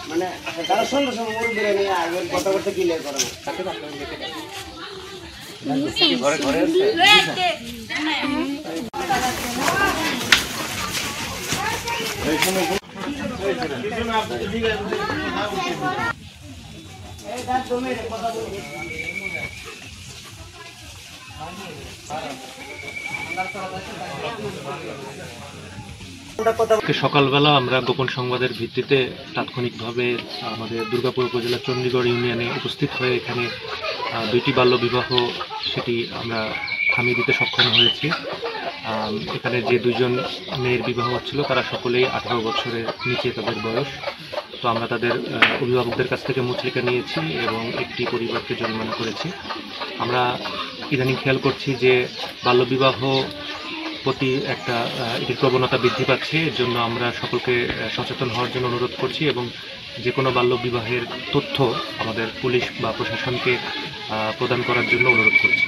মানে তারা সন্ধ্যা সময় মুড়ি বেড়ে নিয়ে আসবে কথা করতে ক্লিয়ার করে না তাকে ঘরে ঘরে সকালবেলা আমরা গোপন সংবাদের ভিত্তিতে তাৎক্ষণিকভাবে আমাদের দুর্গাপুর উপজেলা চণ্ডীগড় ইউনিয়নে উপস্থিত হয়ে এখানে দুইটি বাল্যবিবাহ সেটি আমরা থামিয়ে দিতে সক্ষম হয়েছি। এখানে যে দুইজন মেয়ের বিবাহ হচ্ছিল তারা সকলেই 18 বছরের নিচে তাদের বয়স। তো আমরা তাদের অভিভাবকদের কাছ থেকে মুচলেখা নিয়েছি এবং একটি পরিবারকে জরিমানা করেছি। আমরা ইদানিং খেয়াল করছি যে বাল্যবিবাহ প্রতি একটা এটির প্রবণতা বৃদ্ধি পাচ্ছে। এর জন্য আমরা সকলকে সচেতন হওয়ার জন্য অনুরোধ করছি এবং যে কোনো বাল্যবিবাহের তথ্য আমাদের পুলিশ বা প্রশাসনকে প্রদান করার জন্য অনুরোধ করছি।